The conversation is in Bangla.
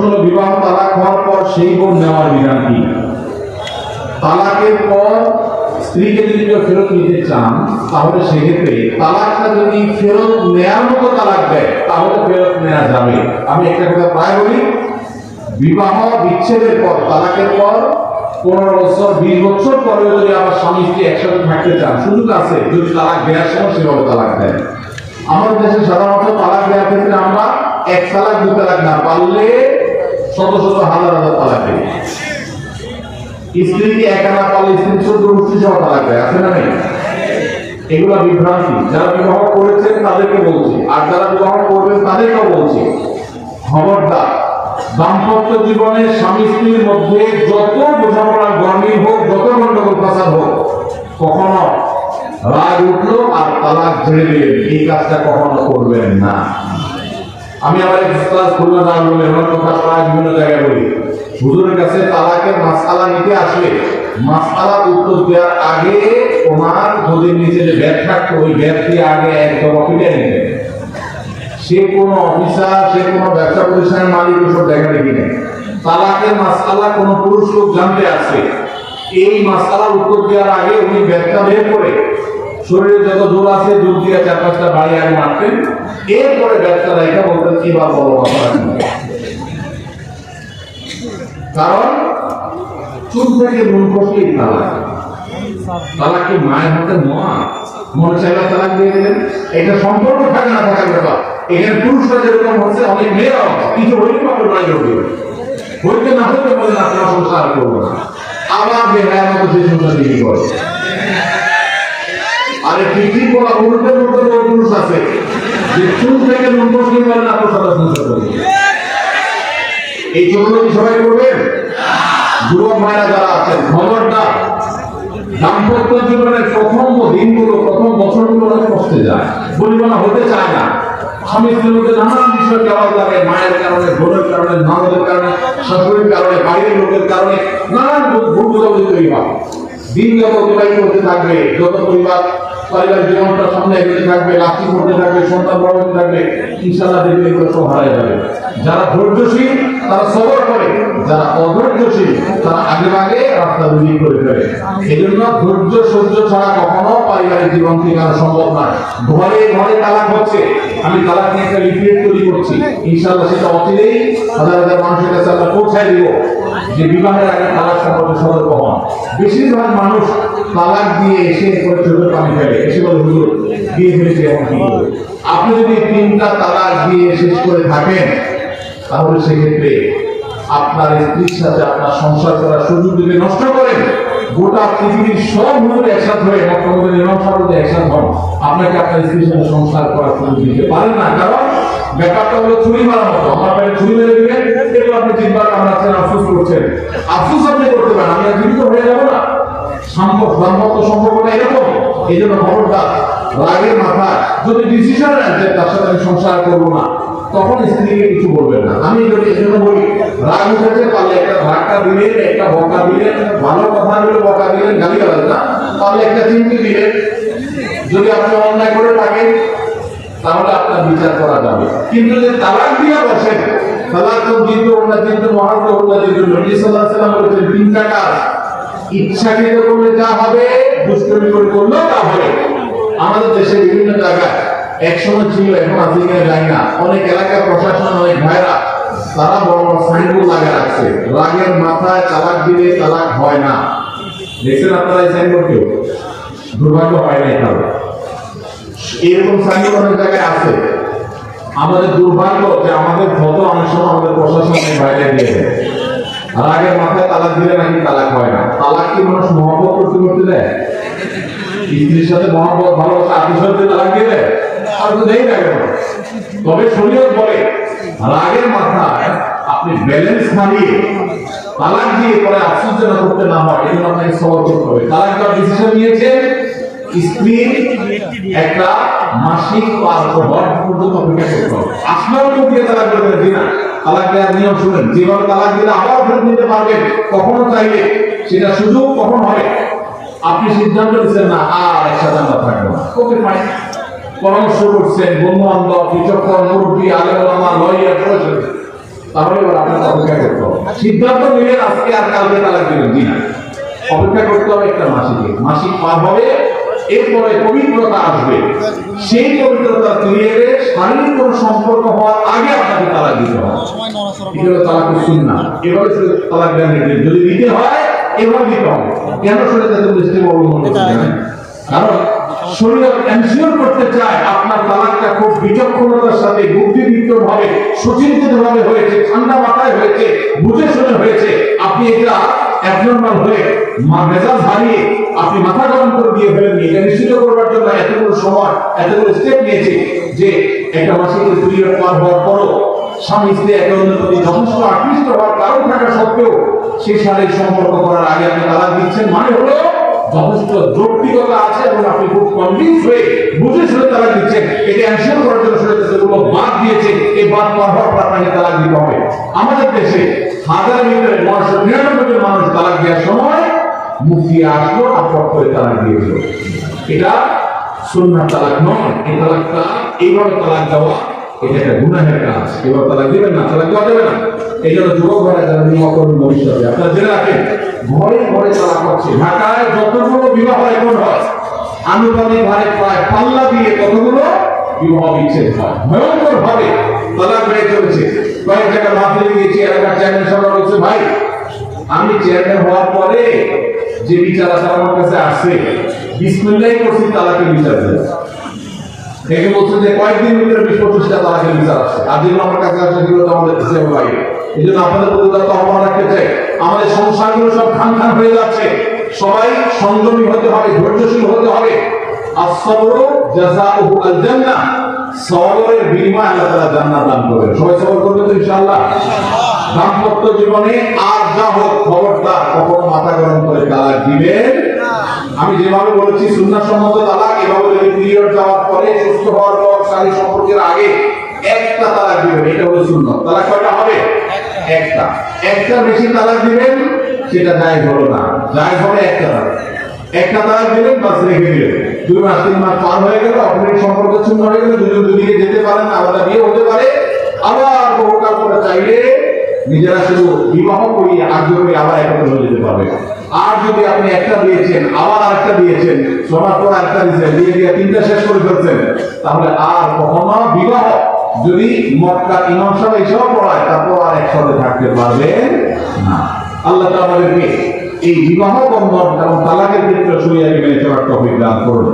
হলো বিবাহ তালাক হওয়ার পর সেই বোন নেওয়ার বিধান কি? তালাকের পর স্ত্রীকে যদি কেউ ফেরত নিতে চান তাহলে সেক্ষেত্রে তালাকটা যদি ফেরত নেওয়ার মতো তালাক দেয় তাহলে ফেরত নেওয়া যাবে। আমি একটা কথা প্রায় বলি, বিবাহ বিচ্ছেদের পর তালাকের পর 15 বছর 20 বছর পরেও যদি আমার স্বামী স্ত্রী একসাথে থাকতে চান সুযোগ আছে, যদি তালাক দেওয়ার সময় সেভাবে তালাক দেন। আমাদের দেশে সাধারণত তালাক দেওয়ার ক্ষেত্রে আমরা 1 তালাক 2 তালাক না, পারলে শত শত হাজার হাজার তালাক দেয়। স্ত্রীকে একা না পারলে স্ত্রী 14 সহ তালাক দেয়, আছে না নেই? এগুলা বিভ্রান্তি। যারা বিবাহ করেছেন তাদেরকে বলছি, আর যারা বিবাহ করবেন তাদেরকেও বলছি, খবরদার দাম্পত্য জীবনে স্বামী স্ত্রীর মধ্যে যত বোঝাপড়া গরমিল হোক, যত গন্ডগোল ফাসাদ হোক, কখনো রাগ উঠলো আর তালাক ঝেড়ে দিলেন, এই কাজটা কখনো করবেন না। আমি আমার ক্লাস খুলনা না বলে আমার কথা প্রায় বিভিন্ন জায়গায় বলি, হুজুরের কাছে তালাকের মাসআলা নিতে আসলে মাসআলা উত্তর দেওয়ার আগে ওনার খোঁজের নিচে যে ব্যাগ থাকতো ওই ব্যাগ দিয়ে আগে একদম অফিসে নিতেন। সে কোনো অফিসার, সে কোনো ব্যবসা প্রতিষ্ঠানের মালিক ওসব দেখা দেখি নেই। তালাকের মাসআলা কোন পুরুষ লোক জানতে আসে, এই মাসআলার উত্তর দেওয়ার আগে উনি ব্যাগটা বের করে শরীরে যত জোর আছে জোর দিয়ে 4-5টা বাড়ি আগে মারতেন, এরপরে ব্যাগটা রেখে বলতেন এবার বড় কথা। কারণ চুল থেকে নুন খসলেই তালাক। তালাক কি মায়ের হাতে নোয়া? মনে চাইলে তালাক দিয়ে দিলেন, এটা সম্পর্ক থাকে না থাকার ব্যাপার। এখানে পুরুষরা যেরকম হচ্ছে অনেক মেয়েরাও কিছু হইলে মাত্র নয় লোক হইতে না হইতে বলেন আপনার সংসার করবো না, আবার বেহায়ের মতো সেই সংসার দিকে করে। আরে ঠিক বলা উল্টের মতো পুরুষ আছে যে চুল থেকে নুন খসলে বলেন আপনার সাথে সংসার করবে। এই চলুন কি সবাই করবেন? যুবক ভাইরা যারা আছেন, খবরদার দাম্পত্য জীবনের প্রথম দিনগুলো, প্রথম বছরগুলো অনেক কষ্টে যায়, পরিমাণা হতে চায় না। স্বামী স্ত্রীর মধ্যে নানান বিষয় কেমন লাগে, মায়ের কারণে, বোনের কারণে, ননদের কারণে, শাশুড়ির কারণে, বাইরের লোকের কারণে নানান ভুল বোঝাবুঝি তৈরি হয়। দিন যত অতিবাহিত করতে থাকবে, যত পারিবারিক জীবনটা সামনে এগোতে থাকবে, লাঠি করতে থাকবে, সন্তান বড় হতে থাকবে, ইনশাআল্লাহ দেখবে এগুলো সব হারিয়ে যাবে। যারা ধৈর্যশীল তারা সবর করে, যারা অধৈর্যশীল তারা আগে আগে রাস্তা দুই করে ফেলে। এই জন্য ধৈর্য সহ্য ছাড়া কখনো পারিবারিক জীবন টিকানো সম্ভব নয়। ঘরে ঘরে তালাক হচ্ছে, আমি তালাক নিয়ে একটা লিফলেট তৈরি করছি, ইনশাআল্লাহ সেটা অচিরেই হাজার হাজার মানুষের কাছে আমরা পৌঁছায় দিব যে বিবাহের আগে তালাক সম্পর্কে সতর্ক হন। বেশিরভাগ মানুষ তালাক দিয়ে এসে করে চোখের পানি ফেলে, এসে বলে হুজুর দিয়ে ফেলেছে এখন কি করবে। আপনি যদি 3টা তালাক দিয়ে শেষ করে থাকেন তাহলে সেক্ষেত্রে আপনার স্ত্রীর সাথে আপনার সংসার করার সুযোগ যদি নষ্ট করেন, গোটা পৃথিবীর সব হুজুর একসাথে হয়ে মক্কার ইমাম সাহেব যদি একসাথে হন, আপনাকে আপনার স্ত্রীর সাথে সংসার করার সুযোগ দিতে পারেন না। কারণ ব্যাপারটা হলো ছুরি মারার মতো, আমার পায়ে ছুরি মেরে দিলেন, এরপর আপনি 3 বার কামড়াচ্ছেন, আফসোস করছেন। আফসোস আপনি করতে পারেন, আমি জীবিত হয়ে যাবো না। দাম্পত্য সম্পর্কটা এরকম। এই জন্য খবরদার রাগের মাথায় যদি ডিসিশন নেন যে তার সাথে আমি সংসার করবো না, তখন স্ত্রীকে কিছু বলবেন না। আমি যদি এই জন্য বলি, রাগ উঠেছে পারলে একটা ধাক্কা দিলেন, একটা বকা দিলেন, ভালো কথা বলে বকা দিলেন, গালি গালাজ না, পারলে একটা চিমটি দিলেন। যদি আপনি অন্যায় করে থাকেন তাহলে আপনার বিচার করা যাবে। কিন্তু যে তালাক দিয়ে বসেন, তালাক তো জিত ওনা জিত মহারাজ ওনা জিত, নবী সাল্লাল্লাহু আলাইহি ওয়াসাল্লাম বলেছেন 3টা কাজ ইচ্ছাকৃত করলে যা হবে, দুষ্কর্মী করে করলেও তা হবে। আমাদের দেশে বিভিন্ন জায়গায় একসময় ছিল, এখন আছে কিনা জানি না, অনেক এলাকার প্রশাসন, অনেক ভাইরা তারা বড় বড় সাইনবোর্ড লাগিয়ে রাখছে, রাগের মাথায় তালাক দিলে তালাক হয় না। দেখছেন আপনারা এই সাইনবোর্ড? কেউ দুর্ভাগ্য হয় না, কারণ এরকম সাইনবোর্ড অনেক জায়গায় আছে। আমাদের দুর্ভাগ্য যে আমাদের ফটো অনেক সময় আমাদের প্রশাসনের বাইরে দিয়ে দেয়, রাগের মাথায় তালাক দিলে নাকি তালাক হয় না। তালাক কি মানুষ মহব্বত করতে করতে দেয়? স্ত্রীর সাথে মহব্বত ভালোবাসা আত্মীয় তালাক দিয়ে দেয়? আর তো দেই না কেন? তবে শরীয়ত বলে রাগের মাথায় আপনি ব্যালেন্স হারিয়ে তালাক দিয়ে পরে আফসোস যেন করতে না হয়, এই জন্য আপনাকে সবর করতে হবে। তালাক দেওয়ার ডিসিশন নিয়েছে, স্ত্রী একটা মাসিক পার হওয়ার পর্যন্ত অপেক্ষা করতে হবে। আসলেও কেউ দিয়ে তালাক দেবেন কিনা, তালাক দেওয়ার নিয়ম শুনেন। যেভাবে তালাক দিলে আবার ফেরত নিতে পারবেন কখনো চাইলে, সেটা সুযোগ কখন হবে। আপনি সিদ্ধান্ত নিচ্ছেন না আর একসাথে আমরা থাকবো না, ওকে ফাইন, পরামর্শ করছেন বন্ধু বান্ধব, বিচক্ষণ মুরব্বী, আলেম ওলামা, লয়ার, তাহলে এবার আপনাকে অপেক্ষা করতে হবে। সিদ্ধান্ত নিলেন আজকে আর কালকে তালাক দিবেন কিনা, অপেক্ষা করতে হবে একটা মাসিক পার হবে, এরপরে পবিত্রতা আসবে। সেই পবিত্রতা ক্লিয়ারে শারীরিক কোন সম্পর্ক হওয়ার আগে আপনাকে তালাক দিতে হবে। এটা তালাক সুন্নাহ। এভাবে তালাক দেন, যদি দিতে হয় এভাবে দিতে হবে। কেন শরীয়তে দৃষ্টিকোণ অবলম্বন করতে জানেন? কারণ শরীয়ত এনশিওর করতে চায় আপনার তালাকটা খুব বিচক্ষণতার সাথে, বুদ্ধিদীপ্তভাবে, সুচিন্তিতভাবে হয়েছে, ঠান্ডা মাথায় হয়েছে, বুঝে শুনে হয়েছে। আপনি এটা অ্যাবনর্মাল হয়ে মেজাজ হারিয়ে আপনি মাথা গরম করে দিয়ে ফেলেননি। এটা নিশ্চিত করবার জন্য এতগুলো সময়, এতগুলো স্টেপ নিয়েছে যে একটা মাসিক পিরিয়ড পার হওয়ার পরও স্বামী স্ত্রী একে অন্যের প্রতি যথেষ্ট আকৃষ্ট হওয়ার কারণ থাকা সত্ত্বেও সেই শারীরিক সম্পর্ক করার আগে আপনি তালাক দিচ্ছেন, মানে হলো যথেষ্ট যৌক্তিকতা আছে এবং আপনি খুব কনভিন্স হয়ে বুঝে শুনে তালাক দিচ্ছেন। এটা এনশিওর করার জন্য যেগুলো বাদ দিয়েছে, এই বাদ পার হওয়ার পর আপনাকে তালাক দিতে হবে। আমাদের দেশে হাজারের ভিতরে 999 জন মানুষ তালাক দেওয়ার সময় মুফতি আসলো আর পট করে তালাক দিয়ে দিল। এটা সুন্নাহ তালাক নয়। এই তালাকটা এইভাবে তালাক দেওয়া এটা একটা গুনাহের কাজ। এবার তালাক দিবেন না, তালাক দেওয়া যাবে না। এই জন্য যুবক ভাইরা যারা নিয়ম করবেন ভবিষ্যতে আপনারা জেনে রাখেন, ঘরে ঘরে তালাক হচ্ছে। ঢাকায় যতগুলো বিবাহ এখন হয় আনুপাতিক হারে প্রায় পাল্লা দিয়ে কতগুলো বিবাহ বিচ্ছেদ হয়। ভয়ঙ্কর ভাবে তালাক বেড়ে চলেছে। কয়েক জায়গায় মাহফিলে গিয়েছি, এলাকার চেয়ারম্যান সাহেব বলছে, ভাই আমি চেয়ারম্যান হওয়ার পরে যে বিচার আছে আমার কাছে আসছে, বিসমিল্লাহ করছি তালাকের বিচার দেয়। একে বলছে যে কয়েকদিন ভিতরে 20-25টা তালাকের বিচার আসছে, আর যেগুলো আমার কাছে আসে সেগুলো তো আমাদের দেশে বাইরে। এই জন্য আপনাদের প্রতি আহ্বান রাখতে চাই, আমাদের সংসারগুলো সব খান খান হয়ে যাচ্ছে। সবাই সংযমী হতে হবে, ধৈর্যশীল হতে হবে। as-sabru জাযাউহু আল-জান্নাহ, সবরের বিনিময়ে আল্লাহ তাআলা জান্নাত দান করবেন। সবাই সবর করবেন তো ইনশাআল্লাহ। দাম্পত্য জীবনে আর যা হোক খবরদার কখনো মাথা গরম করে তালাক দিবেন। আমি যেভাবে বলেছি সুন্নাহ সম্মত তালাক, এভাবে যদি পিরিয়ড যাওয়ার পরে, সুস্থ হওয়ার পর, শারীরিক সম্পর্কের আগে একটা তালাক দিবেন, এটা হলো সুন্নাহ। তালাক কয়টা হবে? একটা বেশি তালাক দিবেন সেটা জায়েজ হলো না। জায়েজ হবে একটা তালাক দিবেন, বাস রেখে দিলেন। 2 মাস 3 মাস পার হয়ে গেল, আপনার সম্পর্ক ছিন্ন হয়ে গেল, দুজন দুদিকে যেতে পারেন, আলাদা বিয়ে হতে পারে। আবার বহুকাল পরে চাইলে নিজেরা শুধু বিবাহ করিয়ে আগ্রহ আবার একত্র হয়ে যেতে পারবে। আর যদি আপনি একটা দিয়েছেন, আবার আরেকটা দিয়েছেন, সোনার পর একটা দিয়েছেন, দিয়ে 3টা শেষ করে ফেলছেন, তাহলে আর কখনো বিবাহ যদি মক্কা ইমাম সাহেব এসব পড়ায় তারপর আর একসাথে থাকতে পারবেন না। আল্লাহ তাআলা আমাদেরকে এই বিবাহ বন্ধন এবং তালাকের ক্ষেত্রে শরীয়তকে মেনে চলার তৌফিক দান করুন।